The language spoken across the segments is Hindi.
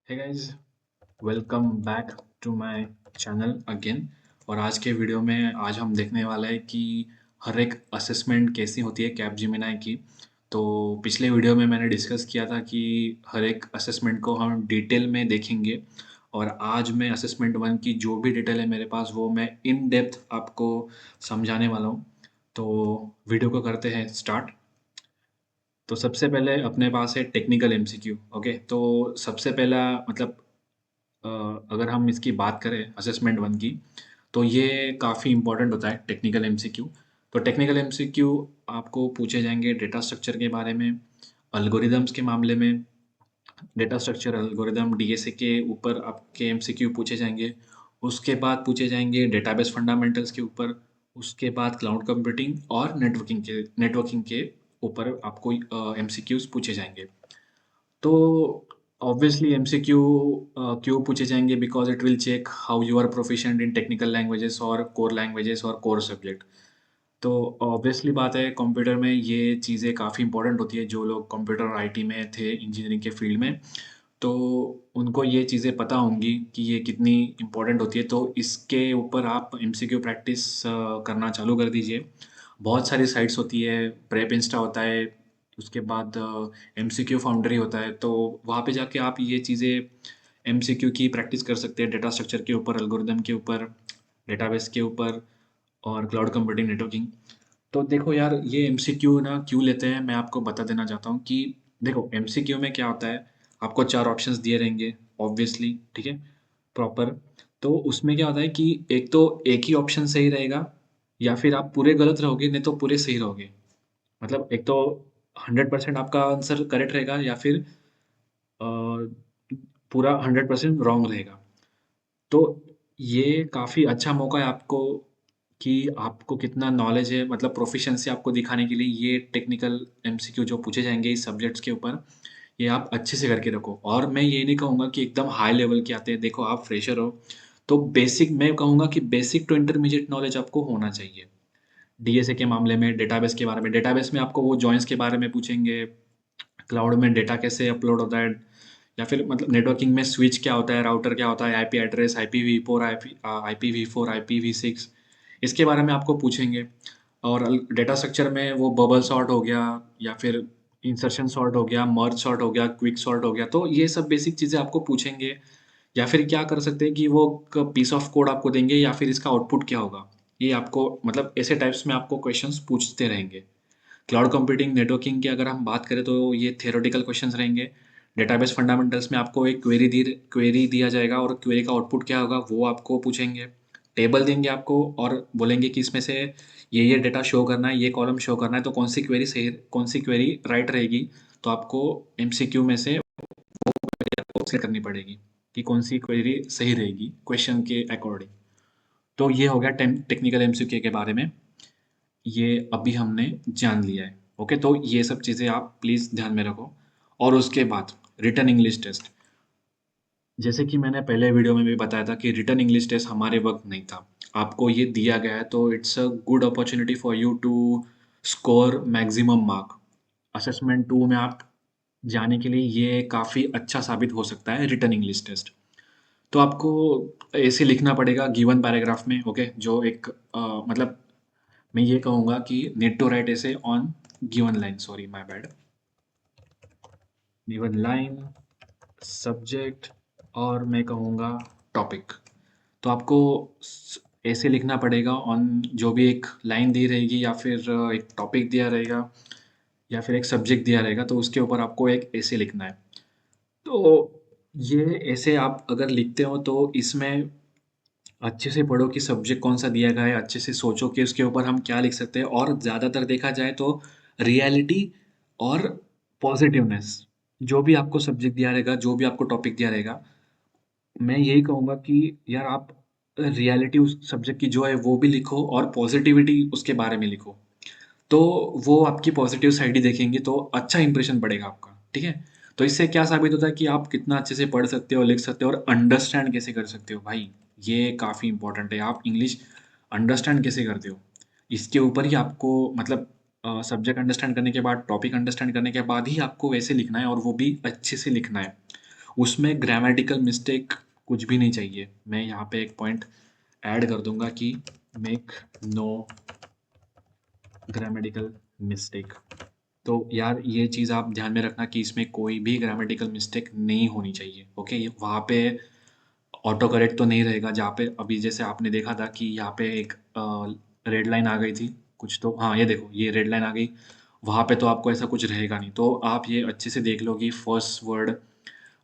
Hey guys, welcome back to my channel again. और आज के वीडियो में आज हम देखने वाले हैं कि हर एक असेसमेंट कैसी होती है कैपजेमिनी की। तो पिछले वीडियो में मैंने डिस्कस किया था कि हर एक असेसमेंट को हम डिटेल में देखेंगे। और आज मैं असेसमेंट वन की जो भी डिटेल है मेरे पास वो मैं इन डेप्थ आपको समझाने वाला हूँ। तो वीडियो को करते हैं स्टार्ट। तो सबसे पहले अपने पास है टेक्निकल एमसीक्यू। ओके, तो सबसे पहला मतलब अ, अगर हम इसकी बात करें असेसमेंट वन की, तो ये काफ़ी इंपॉर्टेंट होता है टेक्निकल एमसीक्यू। तो टेक्निकल एमसीक्यू आपको पूछे जाएंगे डेटा स्ट्रक्चर के बारे में, अल्गोरिदम्स के मामले में। डेटा स्ट्रक्चर एल्गोरिदम डीएसए के ऊपर आपके एमसीक्यू पूछे जाएंगे। उसके बाद पूछे जाएंगे डेटाबेस फंडामेंटल्स के ऊपर। उसके बाद क्लाउड कंप्यूटिंग और नेटवर्किंग के ऊपर आपको एमसीक्यूज पूछे जाएंगे। तो ऑब्वियसली एमसीक्यू क्यों पूछे जाएंगे? Because it will check how you are proficient in technical languages और कोर सब्जेक्ट। तो ऑब्वियसली बात है, कंप्यूटर में ये चीज़ें काफ़ी इंपॉर्टेंट होती है। जो लोग कंप्यूटर आईटी में थे, इंजीनियरिंग के फील्ड में, तो उनको ये चीज़ें पता होंगी कि ये कितनी इम्पोर्टेंट होती है। तो इसके ऊपर आप एमसीक्यू प्रैक्टिस करना चालू कर दीजिए। बहुत सारी साइट्स होती है, प्रेप इंस्टा होता है, उसके बाद एमसीक्यू फाउंड्री होता है। तो वहाँ पे जाके आप ये चीज़ें एमसीक्यू की प्रैक्टिस कर सकते हैं, डेटा स्ट्रक्चर के ऊपर, एल्गोरिदम के ऊपर, डेटाबेस के ऊपर और क्लाउड कंप्यूटिंग नेटवर्किंग। तो देखो यार, ये एमसीक्यू ना क्यों लेते हैं मैं आपको बता देना चाहता हूँ कि देखो एमसीक्यू में क्या होता है। आपको चार ऑप्शंस दिए रहेंगे ऑब्वियसली, ठीक है, प्रॉपर। तो उसमें क्या होता है कि एक तो एक ही ऑप्शन सही रहेगा, या फिर आप पूरे गलत रहोगे, नहीं तो पूरे सही रहोगे। मतलब एक तो 100% आपका आंसर करेक्ट रहेगा, या फिर अ, पूरा 100% रॉन्ग रहेगा। तो ये काफ़ी अच्छा मौका है आपको कि आपको कितना नॉलेज है, मतलब प्रोफिशिएंसी आपको दिखाने के लिए ये टेक्निकल एमसीक्यू जो पूछे जाएँगे इस सब्जेक्ट्स के ऊपर, ये आप अच्छे से करके रखो। और मैं ये नहीं कहूँगा कि एकदम हाई लेवल के आते हैं। देखो आप फ्रेशर हो, तो बेसिक मैं कहूँगा कि बेसिक टू इंटरमीडिएट नॉलेज आपको होना चाहिए। डीएसए के मामले में, डेटाबेस के बारे में, डेटाबेस में आपको वो जॉइन्स के बारे में पूछेंगे, क्लाउड में डेटा कैसे अपलोड होता है, या फिर मतलब नेटवर्किंग में स्विच क्या होता है, राउटर क्या होता है, IP address, IPv4, IPv4, IPv6, इसके बारे में आपको पूछेंगे। और डेटा स्ट्रक्चर में वो बबल सॉर्ट हो गया, या फिर इंसर्शन सॉर्ट हो गया, मर्ज सॉर्ट हो गया, क्विक सॉर्ट हो गया, तो ये सब बेसिक चीज़ें आपको पूछेंगे। या फिर क्या कर सकते हैं कि वो पीस ऑफ कोड आपको देंगे, या फिर इसका आउटपुट क्या होगा, ये आपको मतलब ऐसे टाइप्स में आपको क्वेश्चंस पूछते रहेंगे। क्लाउड कंप्यूटिंग नेटवर्किंग की अगर हम बात करें तो ये थियोरेटिकल क्वेश्चंस रहेंगे। डेटाबेस फंडामेंटल्स में आपको एक क्वेरी दिया जाएगा, और क्वेरी का आउटपुट क्या होगा वो आपको पूछेंगे। टेबल देंगे आपको और बोलेंगे कि इसमें से ये डेटा शो करना है, ये कॉलम शो करना है, तो कौन सी क्वेरी राइट रहेगी। तो आपको एमसीक्यू में से सेलेक्ट करनी पड़ेगी कि कौन सी क्वेरी सही रहेगी क्वेश्चन के अकॉर्डिंग। तो ये हो गया टेक्निकल एमसीक्यू के बारे में। ये अभी हमने जान लिया है। ओके, तो ये सब चीज़ें आप प्लीज़ ध्यान में रखो। और उसके बाद रिटन इंग्लिश टेस्ट, जैसे कि मैंने पहले वीडियो में भी बताया था कि रिटन इंग्लिश टेस्ट हमारे वक्त नहीं था। आपको ये दिया गया है, तो it's a good opportunity for you to score maximum mark. Assessment two में आप जाने के लिए ये काफ़ी अच्छा साबित हो सकता है रिटन इंग्लिश टेस्ट। तो आपको ऐसे लिखना पड़ेगा गिवन पैराग्राफ में। ओके, जो एक मतलब मैं ये कहूँगा कि नीड टू राइट ऐसे on given line, sorry my bad, given line, subject, और मैं कहूँगा टॉपिक। तो आपको ऐसे लिखना पड़ेगा ऑन जो भी एक लाइन दी रहेगी, या फिर एक टॉपिक दिया रहेगा, या फिर एक सब्जेक्ट दिया रहेगा, तो उसके ऊपर आपको एक ऐसे लिखना है। तो ये ऐसे आप अगर लिखते हो तो इसमें अच्छे से पढ़ो कि सब्जेक्ट कौन-सा दिया गया है, अच्छे से सोचो कि उसके ऊपर हम क्या लिख सकते हैं। और ज़्यादातर देखा जाए तो रियलिटी और पॉज़िटिवनेस, जो भी आपको सब्जेक्ट दिया रहेगा, जो भी आपको टॉपिक दिया रहेगा, मैं यही कहूँगा कि यार आप रियलिटी उस सब्जेक्ट की जो है वो भी लिखो, और पॉज़िटिविटी उसके बारे में लिखो। तो वो आपकी पॉज़िटिव साइड ही देखेंगे, तो अच्छा इंप्रेशन पड़ेगा आपका, ठीक है? तो इससे क्या साबित होता है कि आप कितना अच्छे से पढ़ सकते हो, लिख सकते हो, और अंडरस्टैंड कैसे कर सकते हो भाई, ये काफ़ी इम्पोर्टेंट है। आप इंग्लिश अंडरस्टैंड कैसे करते हो, इसके ऊपर ही आपको मतलब सब्जेक्ट अंडरस्टैंड करने के बाद, टॉपिक अंडरस्टैंड करने के बाद ही आपको वैसे लिखना है, और वो भी अच्छे से लिखना है। उसमें ग्रामेटिकल मिस्टेक कुछ भी नहीं चाहिए। मैं यहाँ पे एक पॉइंट ऐड कर दूंगा कि मेक नो ग्रामेटिकल मिस्टेक। तो यार ये चीज़ आप ध्यान में रखना कि इसमें कोई भी ग्रामेटिकल मिस्टेक नहीं होनी चाहिए। ओके, ये वहाँ पे ऑटो करेक्ट तो नहीं रहेगा, जहाँ पे अभी जैसे आपने देखा था कि यहाँ पे एक रेड लाइन आ गई थी कुछ, तो हाँ ये देखो ये रेड लाइन आ गई, वहाँ पे तो आपको ऐसा कुछ रहेगा नहीं। तो आप ये अच्छे से देख लो कि फर्स्ट वर्ड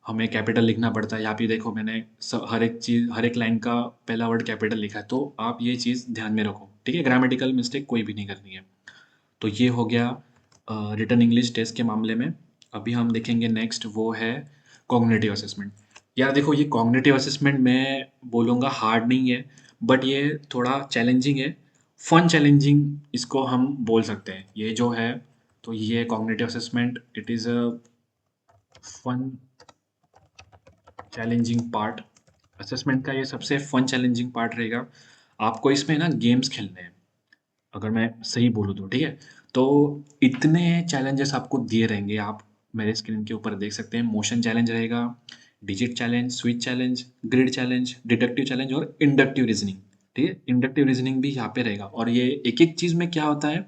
हमें कैपिटल लिखना पड़ता है। यहाँ पे देखो मैंने हर एक चीज़, हर एक लाइन का पहला वर्ड कैपिटल लिखा है, तो आप ये चीज़ ध्यान में रखो, ठीक है। ग्रामेटिकल मिस्टेक कोई भी नहीं करनी है। तो ये हो गया रिटन इंग्लिश टेस्ट के मामले में। अभी हम देखेंगे नेक्स्ट, वो है कॉग्निटिव असेसमेंट। यार देखो ये कॉग्निटिव असेसमेंट मैं बोलूँगा हार्ड नहीं है, बट ये थोड़ा चैलेंजिंग है, फन चैलेंजिंग इसको हम बोल सकते हैं। ये जो है, तो ये cognitive assessment it is a fun challenging part. Assessment का ये सबसे फन चैलेंजिंग पार्ट रहेगा। आपको इसमें ना गेम्स खेलने हैं, अगर मैं सही बोलूँ तो, ठीक है। तो इतने चैलेंजेस आपको दिए रहेंगे, आप मेरे स्क्रीन के ऊपर देख सकते हैं। मोशन चैलेंज रहेगा, digit challenge, switch challenge, grid challenge, deductive challenge और इंडक्टिव रीजनिंग, ठीक है। इंडक्टिव रीजनिंग भी यहाँ पे रहेगा, और ये एक एक चीज़ में क्या होता है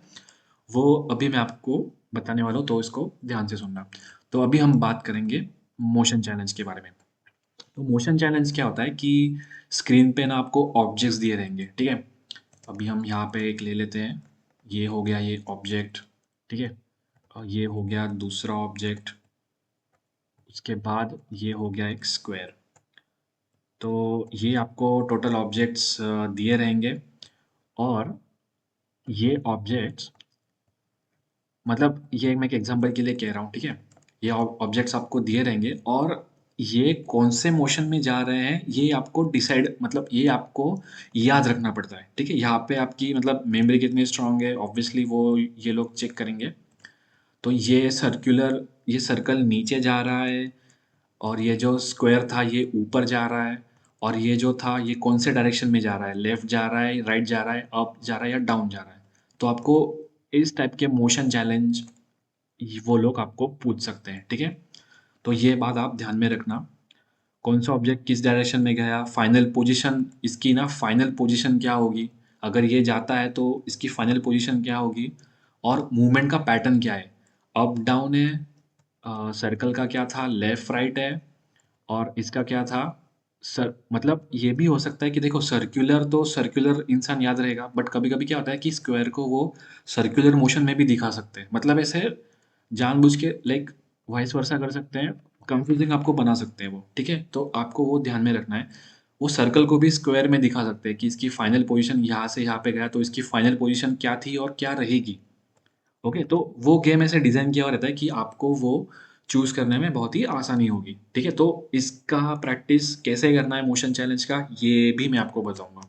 वो अभी मैं आपको बताने वाला हूँ, तो इसको ध्यान से सुनना। तो अभी हम बात करेंगे मोशन चैलेंज के बारे में। तो मोशन चैलेंज क्या होता है कि स्क्रीन पे ना आपको ऑब्जेक्ट्स दिए रहेंगे, ठीक है। अभी हम यहाँ पे एक ले लेते हैं, ये हो गया ये ऑब्जेक्ट, ठीक है। और ये हो गया दूसरा ऑब्जेक्ट, उसके बाद ये हो गया एक स्क्वायर। तो ये आपको टोटल ऑब्जेक्ट्स दिए रहेंगे, और ये ऑब्जेक्ट्स, मतलब ये मैं एक एग्जांपल के लिए कह रहा हूँ, ठीक है। ये ऑब्जेक्ट्स आपको दिए रहेंगे, और ये कौन से मोशन में जा रहे हैं ये आपको डिसाइड, मतलब ये आपको याद रखना पड़ता है, ठीक है। यहाँ पे आपकी मतलब मेमोरी कितनी स्ट्रांग है ऑब्वियसली वो ये लोग चेक करेंगे। तो ये सर्कुलर, ये सर्कल नीचे जा रहा है, और ये जो स्क्वायर था ये ऊपर जा रहा है, और ये जो था ये कौन से डायरेक्शन में जा रहा है, लेफ्ट जा रहा है, राइट जा रहा है, अप जा रहा है या डाउन जा रहा है। तो आपको इस टाइप के मोशन चैलेंज वो लोग आपको पूछ सकते हैं, ठीक है। तो ये बात आप ध्यान में रखना, कौन सा ऑब्जेक्ट किस डायरेक्शन में गया, फाइनल पोजीशन इसकी ना, फाइनल पोजीशन क्या होगी, अगर ये जाता है तो इसकी फाइनल पोजीशन क्या होगी, और मूवमेंट का पैटर्न क्या है, अप डाउन है, सर्कल का क्या था, लेफ्ट राइट है, और इसका क्या था, सर मतलब ये भी हो सकता है कि देखो सर्कुलर, तो सर्कुलर इंसान याद रहेगा, बट कभी कभी क्या होता है कि स्क्वायर को वो सर्कुलर मोशन में भी दिखा सकते हैं, मतलब ऐसे जानबूझ के लाइक वाइस वर्सा कर सकते हैं, कंफ्यूजिंग आपको बना सकते हैं वो, ठीक है। तो आपको वो ध्यान में रखना है। वो सर्कल को भी स्क्वायर में दिखा सकते हैं कि इसकी फाइनल पोजीशन यहाँ से यहाँ पे गया, तो इसकी फाइनल पोजीशन क्या थी और क्या रहेगी। ओके, तो वो गेम ऐसे डिज़ाइन किया हुआ रहता है कि आपको वो चूज़ करने में बहुत ही आसानी होगी, ठीक है। तो इसका प्रैक्टिस कैसे करना है मोशन चैलेंज का, ये भी मैं आपको बताऊँगा,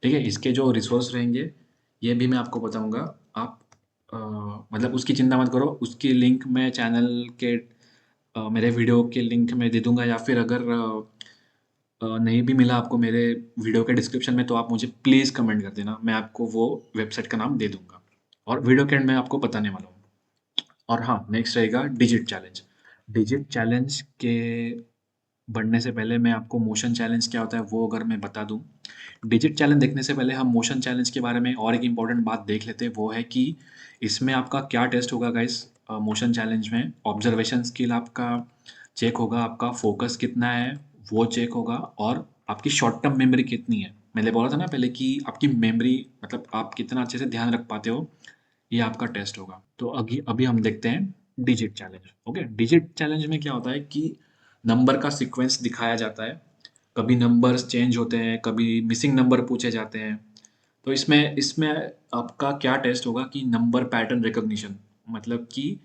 ठीक है। इसके जो रिसोर्स रहेंगे ये भी मैं आपको बताऊँगा। आप मतलब उसकी चिंता मत करो, उसकी लिंक मैं चैनल के मेरे वीडियो के लिंक में दे दूँगा, या फिर अगर नहीं भी मिला आपको मेरे वीडियो के डिस्क्रिप्शन में, तो आप मुझे प्लीज़ कमेंट कर देना, मैं आपको वो वेबसाइट का नाम दे दूँगा, और वीडियो के एंड में आपको बताने वाला हूँ। और हाँ, नेक्स्ट रहेगा डिजिट चैलेंज। डिजिट चैलेंज के बढ़ने से पहले मैं आपको मोशन चैलेंज क्या होता है वो अगर मैं बता दूं। डिजिट चैलेंज देखने से पहले हम मोशन चैलेंज के बारे में और एक इम्पॉर्टेंट बात देख लेते हैं, वो है कि इसमें आपका क्या टेस्ट होगा गाइस। मोशन चैलेंज में ऑब्जर्वेशन स्किल आपका चेक होगा, आपका फोकस कितना है वो चेक होगा, और आपकी शॉर्ट टर्म मेमोरी कितनी है। मैंने बोला था ना पहले कि आपकी मेमोरी, मतलब आप कितना अच्छे से ध्यान रख पाते हो, ये आपका टेस्ट होगा। तो अभी अभी हम देखते हैं digit challenge. Okay, digit challenge में क्या होता है कि नंबर का सीक्वेंस दिखाया जाता है, कभी नंबर्स चेंज होते हैं, कभी मिसिंग नंबर पूछे जाते हैं। तो इसमें इसमें आपका क्या टेस्ट होगा कि नंबर पैटर्न रिकॉग्निशन, मतलब कि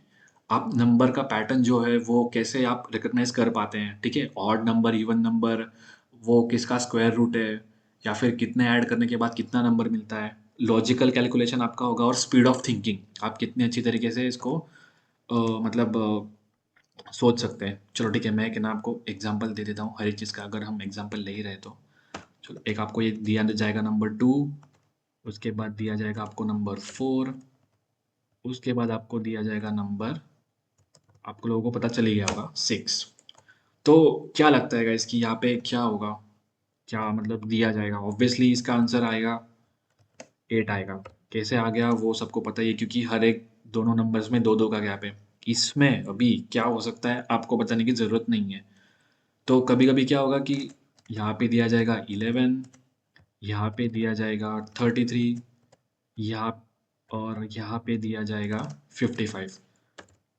आप नंबर का पैटर्न जो है वो कैसे आप रिकॉग्नाइज कर पाते हैं, ठीक है। ऑड नंबर, इवन नंबर, वो किसका स्क्वायर रूट है, या फिर कितने ऐड करने के बाद कितना नंबर मिलता है। लॉजिकल कैलकुलेशन आपका होगा, और स्पीड ऑफ थिंकिंग, आप कितनी अच्छी तरीके से इसको मतलब सोच सकते हैं। चलो ठीक है, मैं क्या ना आपको एग्जांपल दे देता हूँ हर एक चीज़ का, अगर हम एग्जांपल ले ही रहे तो। चलो, एक आपको ये दिया जाएगा नंबर 2, उसके बाद दिया जाएगा आपको नंबर 4, उसके बाद आपको दिया जाएगा नंबर, आपको लोगों को पता चल ही गया होगा, 6। तो क्या लगता है गाइस कि यहाँ पे क्या होगा? क्या मतलब दिया जाएगा? ऑब्वियसली इसका आंसर आएगा 8 आएगा। कैसे आ गया वो सबको पता ही है, क्योंकि हर एक दोनों नंबर्स में 2-2 का गैप है। इसमें अभी क्या हो सकता है आपको बताने की ज़रूरत नहीं है। तो कभी-कभी क्या होगा कि यहाँ पे दिया जाएगा 11, यहाँ पे दिया जाएगा 33, यहाँ और यहाँ पे दिया जाएगा 55।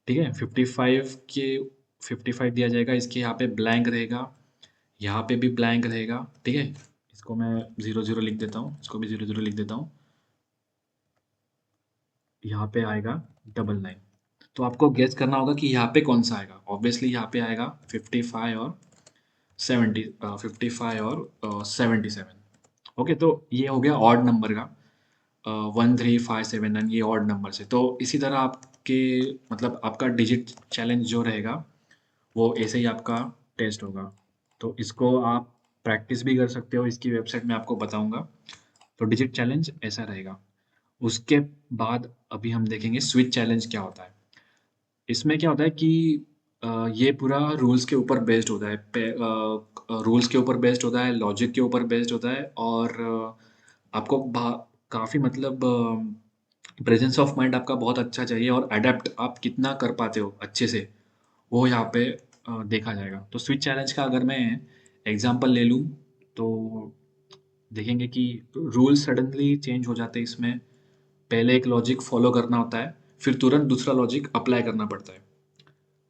ठीक है? 55 के 55 दिया जाएगा, इसके यहाँ पे ब्लैंक रहेगा, यहाँ पे भी ब्लैंक रहेगा। ठीक है? इसको मैं 0-0 लिख देता हूँ, इसको भी 0-0 लिख देता हूँ। यहाँ पे आएगा 99। तो आपको गेस करना होगा कि यहाँ पे कौन सा आएगा। ऑब्वियसली यहाँ पे आएगा 55 और 55 और 77। ओके, तो ये हो गया ऑड नंबर का। 1 3 5 7 9 ये ऑड नंबर है। तो इसी तरह आपके मतलब आपका डिजिट चैलेंज जो रहेगा वो ऐसे ही आपका टेस्ट होगा। तो इसको आप प्रैक्टिस भी कर सकते हो, इसकी वेबसाइट में आपको बताऊंगा। तो डिजिट चैलेंज ऐसा रहेगा। उसके बाद अभी हम देखेंगे स्विच चैलेंज क्या होता है। इसमें क्या होता है कि ये पूरा रूल्स के ऊपर बेस्ड होता है। रूल्स के ऊपर बेस्ड होता है, लॉजिक के ऊपर बेस्ड होता है, और आपको काफ़ी मतलब प्रेजेंस ऑफ माइंड आपका बहुत अच्छा चाहिए, और अडेप्ट आप कितना कर पाते हो अच्छे से वो यहाँ पे देखा जाएगा। तो स्विच चैलेंज का अगर मैं एग्जांपल ले लूँ तो देखेंगे कि रूल सडनली चेंज हो जाते हैं इसमें। पहले एक लॉजिक फॉलो करना होता है, फिर तुरंत दूसरा लॉजिक अप्लाई करना पड़ता है।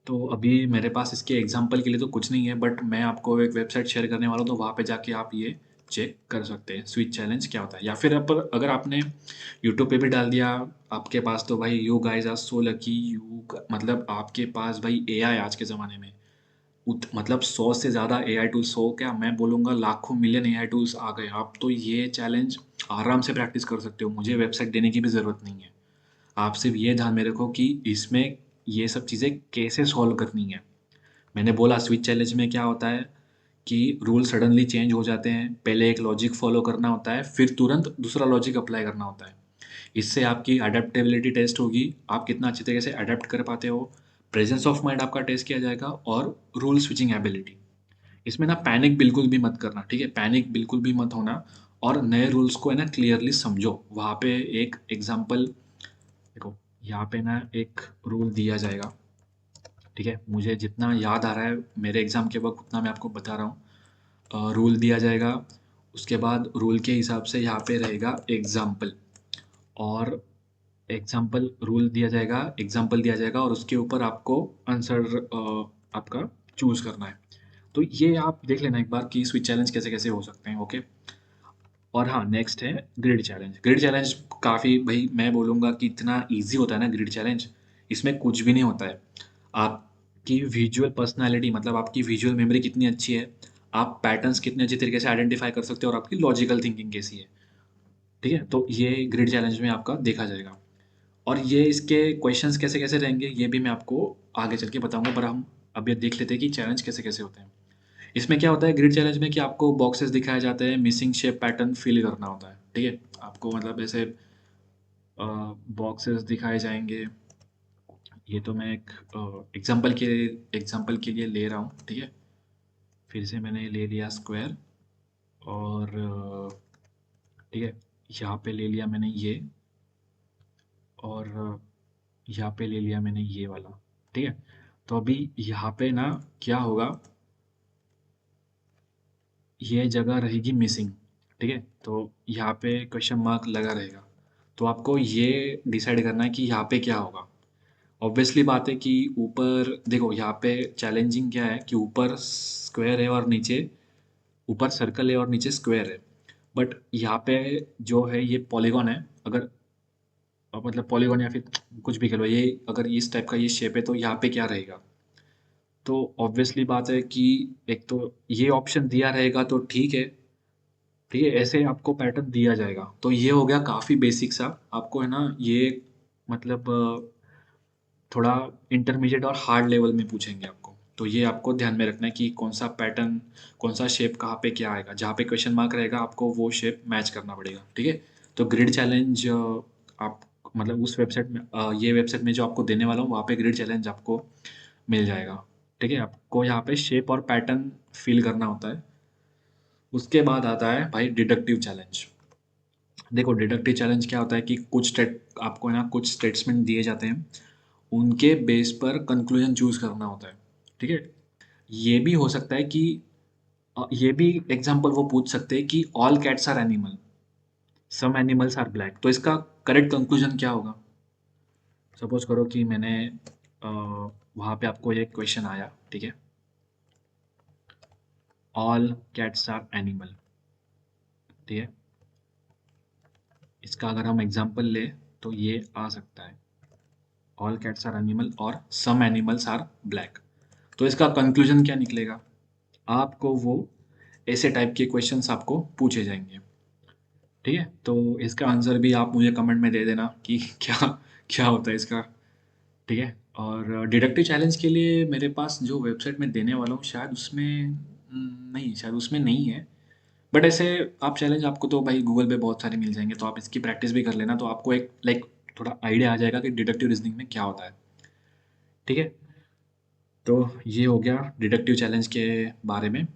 तो अभी मेरे पास इसके एग्जांपल के लिए तो कुछ नहीं है, बट मैं आपको एक वेबसाइट शेयर करने वाला हूँ, तो वहाँ पे जाके आप ये चेक कर सकते हैं स्विच चैलेंज क्या होता है। या फिर अगर आपने यूट्यूब पे भी डाल दिया आपके पास, तो भाई you guys are so lucky, you मतलब आपके पास भाई एआई आज के ज़माने में मतलब 100 से ज़्यादा एआई टूल्स, 100 क्या मैं बोलूँगा लाखों मिलियन एआई टूल्स आ गए। आप तो ये चैलेंज आराम से प्रैक्टिस कर सकते हो, मुझे वेबसाइट देने की भी ज़रूरत नहीं है। आप सिर्फ ये ध्यान में रखो कि इसमें ये सब चीज़ें कैसे सॉल्व करनी है। मैंने बोला स्विच चैलेंज में क्या होता है कि रूल सडनली चेंज हो जाते हैं, पहले एक लॉजिक फॉलो करना होता है, फिर तुरंत दूसरा लॉजिक अप्लाई करना होता है। इससे आपकी अडेप्टेबिलिटी टेस्ट होगी, आप कितना अच्छी तरीके से अडेप्ट कर पाते हो, प्रेजेंस ऑफ माइंड आपका टेस्ट किया जाएगा, और रूल स्विचिंग एबिलिटी। इसमें ना पैनिक बिल्कुल भी मत करना, ठीक है? पैनिक बिल्कुल भी मत होना, और नए रूल्स को है ना क्लियरली समझो। वहाँ पे एक एग्जांपल देखो, यहाँ पे ना एक रूल दिया जाएगा, ठीक है? मुझे जितना याद आ रहा है मेरे एग्ज़ाम के वक़्त उतना मैं आपको बता रहा हूँ। रूल दिया जाएगा, उसके बाद रूल के हिसाब से यहाँ पे रहेगा एग्ज़ाम्पल, और एग्ज़ाम्पल दिया जाएगा, और उसके ऊपर आपको आंसर आपका चूज़ करना है। तो ये आप देख लेना एक बार कि स्विच चैलेंज कैसे-कैसे हो सकते हैं, ओके? और हाँ, नेक्स्ट है ग्रिड चैलेंज। ग्रिड चैलेंज काफ़ी भई मैं बोलूँगा कि इतना ईज़ी होता है ना ग्रिड चैलेंज, इसमें कुछ भी नहीं होता है। आपकी विज़ुअल पर्सनैलिटी मतलब आपकी विज़ुअल मेमोरी कितनी अच्छी है, आप पैटर्न्स कितने अच्छे तरीके से आइडेंटिफ़ाई कर सकते हो, और आपकी लॉजिकल थिंकिंग कैसी है, ठीक है? तो ये ग्रिड चैलेंज में आपका देखा जाएगा। और ये इसके क्वेश्चंस कैसे-कैसे रहेंगे, ये भी मैं आपको आगे चल के बताऊँगा, पर हम अब ये देख लेते हैं कि चैलेंज कैसे-कैसे होते हैं। इसमें क्या होता है ग्रिड चैलेंज में कि आपको बॉक्सेस दिखाए जाते हैं, मिसिंग शेप पैटर्न फिल करना होता है, ठीक है? आपको मतलब ऐसे बॉक्सेस दिखाए जाएँगे। ये तो मैं एक एग्ज़ाम्पल के लिए ले रहा हूँ, ठीक है? फिर से मैंने ले लिया स्क्वायर, और ठीक है, यहाँ पे ले लिया मैंने ये, और यहाँ पे ले लिया मैंने ये वाला, ठीक है? तो अभी यहाँ पे ना क्या होगा, ये जगह रहेगी मिसिंग, ठीक है? तो यहाँ पे क्वेश्चन मार्क लगा रहेगा। तो आपको ये डिसाइड करना है कि यहाँ पे क्या होगा। ऑब्वियसली बात है कि ऊपर देखो, यहाँ पे चैलेंजिंग क्या है कि ऊपर स्क्वायर है और नीचे, ऊपर सर्कल है और नीचे स्क्वायर है। बट यहाँ पे जो है ये पॉलीगॉन है। अगर मतलब पॉलीगॉन या फिर कुछ भी कह लो, ये अगर इस टाइप का ये शेप है, तो यहाँ पे क्या रहेगा? तो ऑब्वियसली बात है कि एक तो ये ऑप्शन दिया रहेगा तो ठीक है, ठीक है? ऐसे आपको पैटर्न दिया जाएगा। तो ये हो गया काफ़ी बेसिक सा, आपको है ना ये मतलब थोड़ा इंटरमीडिएट और हार्ड लेवल में पूछेंगे आपको। तो ये आपको ध्यान में रखना है कि कौन सा पैटर्न, कौन सा शेप कहाँ पे क्या आएगा। जहाँ पे क्वेश्चन मार्क रहेगा आपको वो शेप मैच करना पड़ेगा, ठीक है? तो ग्रिड चैलेंज आप मतलब उस वेबसाइट में ये वेबसाइट में जो आपको देने वाला हूँ वहाँ पे ग्रिड चैलेंज आपको मिल जाएगा। ठीक है, आपको यहाँ पे शेप और पैटर्न फिल करना होता है। उसके बाद आता है भाई डिडक्टिव चैलेंज। देखो डिडक्टिव चैलेंज क्या होता है कि कुछ स्टेट आपको है ना कुछ स्टेटमेंट दिए जाते हैं, उनके बेस पर कंक्लूजन चूज करना होता है। ठीक है, ये भी हो सकता है कि ये भी एग्जांपल वो पूछ सकते हैं कि all cats are animal, some animals are black, तो इसका करेक्ट कंक्लूजन क्या होगा? सपोज करो कि मैंने वहाँ पे आपको एक क्वेश्चन आया, ठीक है, ऑल कैट्स आर एनिमल, ठीक है, इसका अगर हम एग्जांपल ले तो ये आ सकता है ऑल कैट्स आर एनिमल और सम एनिमल्स आर ब्लैक। तो इसका कंक्लूजन क्या निकलेगा? आपको वो ऐसे टाइप के क्वेश्चंस आपको पूछे जाएंगे। ठीक है, तो इसका आंसर भी आप मुझे कमेंट में दे देना कि क्या क्या होता है इसका। ठीक है, और डिडक्टिव चैलेंज के लिए मेरे पास जो वेबसाइट में देने वाला हूँ शायद उसमें नहीं, शायद उसमें नहीं है। बट ऐसे आप चैलेंज आपको तो भाई गूगल पे बहुत सारे मिल जाएंगे, तो आप इसकी प्रैक्टिस भी कर लेना, तो आपको एक लाइक थोड़ा आइडिया आ जाएगा कि डिडक्टिव रीजनिंग में क्या होता है। ठीक है, तो ये हो गया डिडक्टिव चैलेंज के बारे में,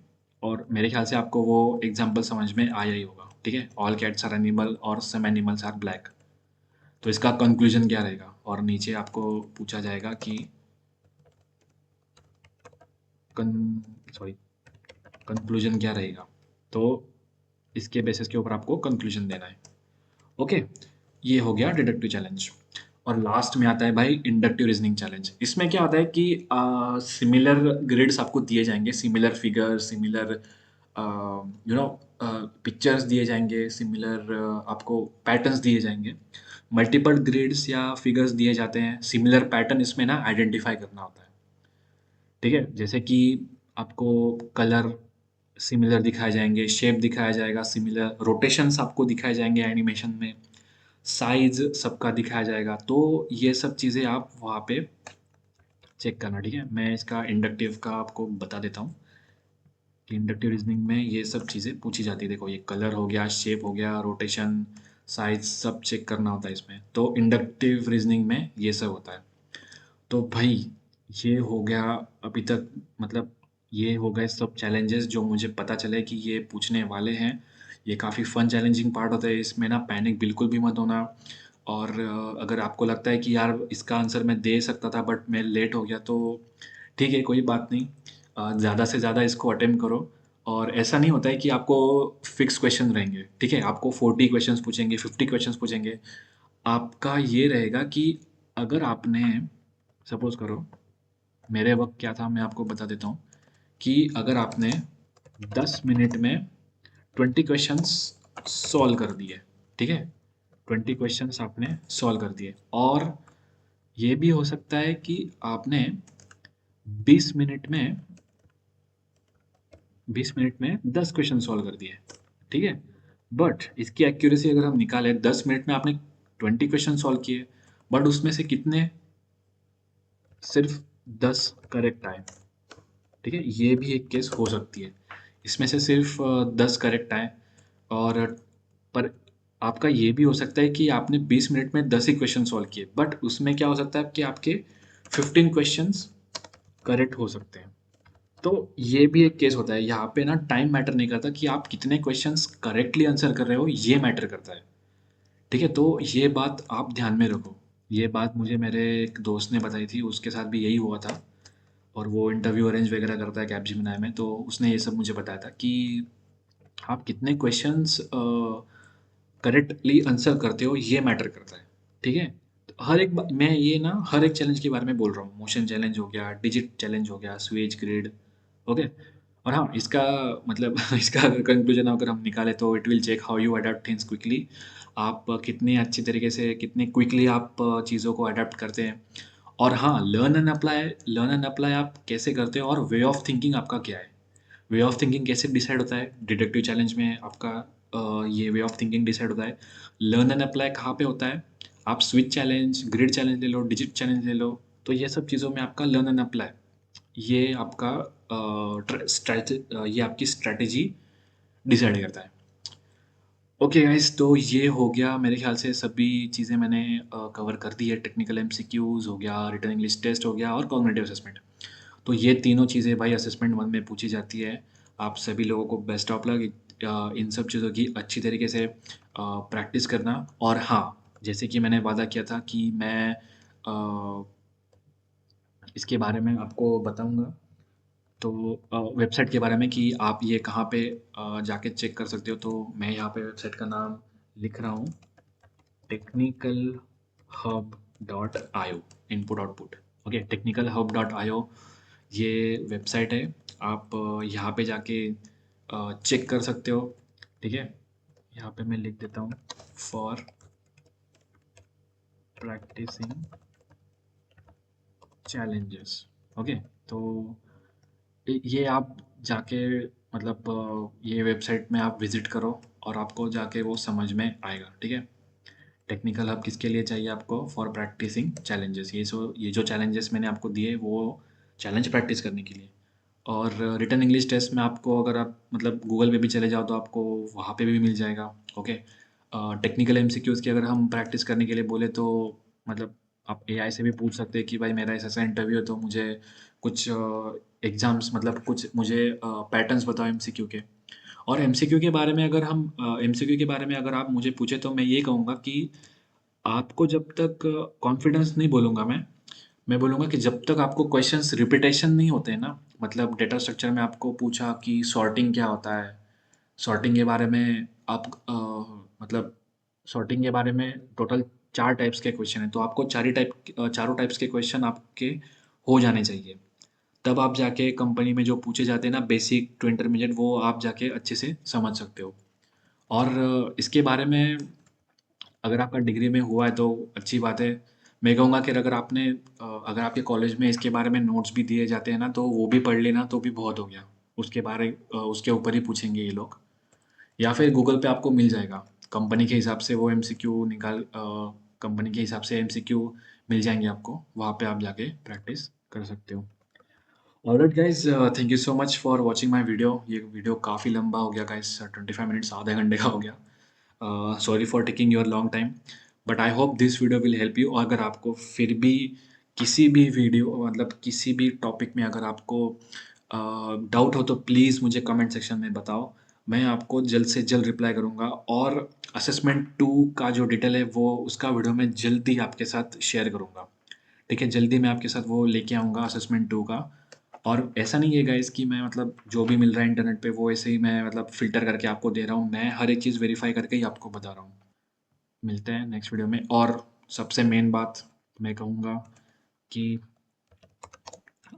और मेरे ख्याल से आपको वो एग्जांपल समझ में आया ही होगा। ठीक है, ऑल कैट्स आर एनिमल और सम एनिमल्स आर ब्लैक, तो इसका कंक्लूजन क्या रहेगा, और नीचे आपको पूछा जाएगा कि कन सॉरी कंक्लूजन क्या रहेगा, तो इसके बेसिस के ऊपर आपको कंक्लूजन देना है। ओके, ये हो गया डिडक्टिव चैलेंज। और लास्ट में आता है भाई इंडक्टिव रीजनिंग चैलेंज। इसमें क्या होता है कि सिमिलर ग्रिड्स आपको दिए जाएंगे, सिमिलर फिगर, सिमिलर पिक्चर्स दिए जाएंगे, सिमिलर आपको पैटर्न्स दिए जाएंगे, मल्टीपल ग्रिड्स या फिगर्स दिए जाते हैं, सिमिलर पैटर्न इसमें ना आइडेंटिफाई करना होता है। ठीक है, जैसे कि आपको कलर सिमिलर दिखाए जाएंगे, शेप दिखाया जाएगा सिमिलर, रोटेशंस आपको दिखाए जाएंगे एनिमेशन में, साइज सबका दिखाया जाएगा, तो ये सब चीज़ें आप वहाँ पे चेक करना। ठीक है, मैं इसका इंडक्टिव का आपको बता देता हूँ कि इंडक्टिव रीजनिंग में ये सब चीज़ें पूछी जाती है। देखो ये कलर हो गया, शेप हो गया, रोटेशन, साइज, सब चेक करना होता है इसमें, तो इंडक्टिव रीजनिंग में ये सब होता है। तो भाई ये हो गया अभी तक, मतलब ये हो गए सब चैलेंजेस जो मुझे पता चले कि ये पूछने वाले हैं। ये काफ़ी फन चैलेंजिंग पार्ट होता है, इसमें ना पैनिक बिल्कुल भी मत होना। और अगर आपको लगता है कि यार इसका आंसर मैं दे सकता था बट मैं लेट हो गया, तो ठीक है, कोई बात नहीं, ज़्यादा से ज़्यादा इसको अटेम्प्ट करो। और ऐसा नहीं होता है कि आपको फिक्स क्वेश्चन रहेंगे। ठीक है, आपको 40 क्वेश्चंस पूछेंगे, 50 क्वेश्चंस पूछेंगे। आपका ये रहेगा कि अगर आपने सपोज करो, मेरे वक्त क्या था मैं आपको बता देता हूँ कि अगर आपने 10 मिनट में 20 क्वेश्चंस सॉल्व कर दिए, ठीक है, 20 क्वेश्चंस आपने सॉल्व कर दिए, और ये भी हो सकता है कि आपने 20 मिनट में 10 क्वेश्चन सॉल्व कर दिए। ठीक है, बट इसकी एक्यूरेसी अगर हम निकालें, 10 मिनट में आपने 20 क्वेश्चन सॉल्व किए, बट उसमें से कितने, सिर्फ 10 करेक्ट आए। ठीक है, ये भी एक केस हो सकती है, इसमें से सिर्फ 10 करेक्ट आए। और पर आपका ये भी हो सकता है कि आपने 20 मिनट में 10 ही क्वेश्चन सॉल्व किए, बट उसमें क्या हो सकता है कि आपके 15 क्वेश्चंस करेक्ट हो सकते हैं। तो ये भी एक केस होता है, यहाँ पे ना टाइम मैटर नहीं करता कि आप कितने क्वेश्चंस करेक्टली आंसर कर रहे हो, ये मैटर करता है। ठीक है, तो ये बात आप ध्यान में रखो। ये बात मुझे मेरे एक दोस्त ने बताई थी, उसके साथ भी यही हुआ था, और वो इंटरव्यू अरेंज वगैरह करता है कैपजेमिनी में, तो उसने ये सब मुझे बताया था कि आप कितने क्वेश्चंस करेक्टली आंसर करते हो, ये मैटर करता है। ठीक है, तो मैं ये ना हर एक चैलेंज के बारे में बोल रहा हूँ, मोशन चैलेंज हो गया, डिजिट चैलेंज हो गया, स्वेज ग्रिड, ओके। और हाँ, इसका मतलब इसका अगर कंक्लूजन अगर हम निकालें तो it will check how you adapt things quickly. आप कितने अच्छी तरीके से, कितने क्विकली आप चीज़ों को अडेप्ट करते हैं। और हाँ, लर्न एंड अप्लाई आप कैसे करते हो, और वे ऑफ थिंकिंग आपका क्या है। वे ऑफ थिंकिंग कैसे डिसाइड होता है, डिडक्टिव चैलेंज में आपका ये वे ऑफ थिंकिंग डिसाइड होता है। लर्न एंड अप्लाई कहाँ पे होता है, आप स्विच चैलेंज, ग्रिड चैलेंज ले लो, डिजिट चैलेंज ले लो, तो ये सब चीज़ों में आपका लर्न एंड अप्लाई, ये आपका ये आपकी स्ट्रैटेजी डिसाइड करता है। ओके गाइस, तो ये हो गया मेरे ख्याल से सभी चीज़ें मैंने कवर कर दी है। टेक्निकल एमसीक्यूज़ हो गया, रिटन इंग्लिश टेस्ट हो गया, और कॉग्निटिव असेसमेंट। तो ये तीनों चीज़ें भाई असेसमेंट 1 में पूछी जाती है। आप सभी लोगों को बेस्ट ऑफ लक इन सब चीज़ों की अच्छी तरीके से प्रैक्टिस करना। और हाँ, जैसे कि मैंने वादा किया था कि मैं इसके बारे में आपको बताऊँगा। तो वेबसाइट के बारे में कि आप ये कहाँ पे जाके चेक कर सकते हो। तो मैं यहाँ पे वेबसाइट का नाम लिख रहा हूँ, technicalhub.io, input output. Okay, technicalhub.io ये वेबसाइट है। आप यहाँ पे जाके चेक कर सकते हो। ठीक है, यहाँ पे मैं लिख देता हूँ फॉर प्रैक्टिसिंग चैलेंजेस। ओके, तो ये आप जाके मतलब ये वेबसाइट में आप विज़िट करो और आपको जाके वो समझ में आएगा। ठीक है, टेक्निकल हब किसके लिए चाहिए आपको? For practising challenges. ये जो चैलेंजेस मैंने आपको दिए वो चैलेंज प्रैक्टिस करने के लिए। और रिटन इंग्लिश टेस्ट में आपको अगर आप मतलब गूगल पे भी चले जाओ तो आपको वहाँ पे भी मिल जाएगा। ओके, टेक्निकल एमसीक्यूज़ की अगर हम प्रैक्टिस करने के लिए बोले तो मतलब आप एआई से भी पूछ सकते हैं कि भाई मेरा ऐसा-ऐसा इंटरव्यू है तो मुझे कुछ एग्ज़ाम्स मतलब कुछ मुझे पैटर्न्स बताओ एमसीक्यू के। और एमसीक्यू के बारे में अगर हम एमसीक्यू के बारे में अगर आप मुझे पूछे तो मैं ये कहूँगा कि आपको जब तक कॉन्फिडेंस नहीं बोलूँगा मैं बोलूँगा कि जब तक आपको क्वेश्चंस रिपीटेशन नहीं होते हैं ना, मतलब डेटा स्ट्रक्चर में आपको पूछा कि सॉर्टिंग क्या होता है? सॉर्टिंग के बारे में आप मतलब सॉर्टिंग के बारे में टोटल 4 टाइप्स के क्वेश्चन हैं, तो आपको चारों टाइप्स के क्वेश्चन आपके हो जाने चाहिए। तब आप जाके कंपनी में जो पूछे जाते हैं ना बेसिक टू इंटरमीडिएट वो आप जाके अच्छे से समझ सकते हो। और इसके बारे में अगर आपका डिग्री में हुआ है तो अच्छी बात है। मैं कहूँगा कि अगर आपके कॉलेज में इसके बारे में नोट्स भी दिए जाते हैं ना तो वो भी पढ़ लेना तो भी बहुत हो गया। उसके ऊपर ही पूछेंगे ये लोग या फिर गूगल पे आपको मिल जाएगा। कंपनी के हिसाब से वो एमसीक्यू कंपनी के हिसाब से एमसीक्यू मिल जाएँगे आपको, वहाँ पे आप जाके प्रैक्टिस कर सकते हो। Alright guys, thank you so much for watching my video. ये वीडियो काफ़ी लंबा हो गया गाइस, 25 मिनट्स, आधे घंटे का हो गया। Sorry for taking your long time, but I hope this video will help you. अगर आपको फिर भी किसी भी वीडियो मतलब किसी भी टॉपिक में अगर आपको डाउट हो तो प्लीज़ मुझे कमेंट सेक्शन में बताओ। मैं आपको जल्द से जल्द रिप्लाई करूँगा और असेसमेंट 2 का जो डिटेल है वो उसका वीडियो मैं जल्दी आपके साथ शेयर करूँगा। ठीक है, जल्दी मैं आपके साथ वो लेके आऊँगा असेसमेंट 2 का। और ऐसा नहीं है गाइस कि मैं मतलब जो भी मिल रहा है इंटरनेट पे वो ऐसे ही मैं मतलब फ़िल्टर करके आपको दे रहा हूँ। मैं हर एक चीज़ वेरीफ़ाई करके ही आपको बता रहा हूँ। मिलते हैं नेक्स्ट वीडियो में। और सबसे मेन बात मैं कहूँगा कि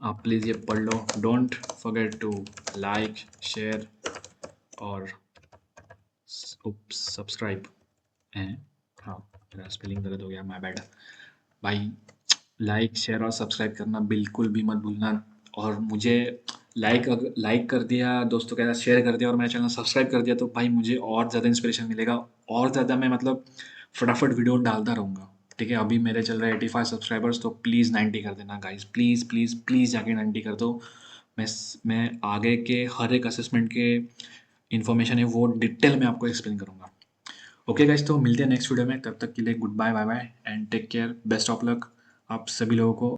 आप प्लीज़ ये पढ़ लो। Don't forget to like, share और सब्सक्राइब। हैं? हाँ, मेरा स्पेलिंग गलत हो गया, माय बैड। भाई लाइक, शेयर और सब्सक्राइब करना बिल्कुल भी मत भूलना। और मुझे लाइक कर दिया, दोस्तों के साथ शेयर कर दिया और मेरा चैनल सब्सक्राइब कर दिया तो भाई मुझे और ज़्यादा इंस्पिरेशन मिलेगा। और ज़्यादा मैं मतलब फटाफट वीडियो डालता रहूँगा। ठीक है, अभी मेरे चल रहे 85 सब्सक्राइबर्स, तो प्लीज़ 90 कर देना गाइस, प्लीज़ प्लीज़ प्लीज़ जाके 90 कर दो। मैं आगे के हर एक असेसमेंट के इन्फॉर्मेशन है वो डिटेल में आपको एक्सप्लेन करूँगा। ओके गाइस, तो मिलते हैं नेक्स्ट वीडियो में। तब तक के लिए goodbye, bye bye and take care, best of luck आप सभी लोगों को।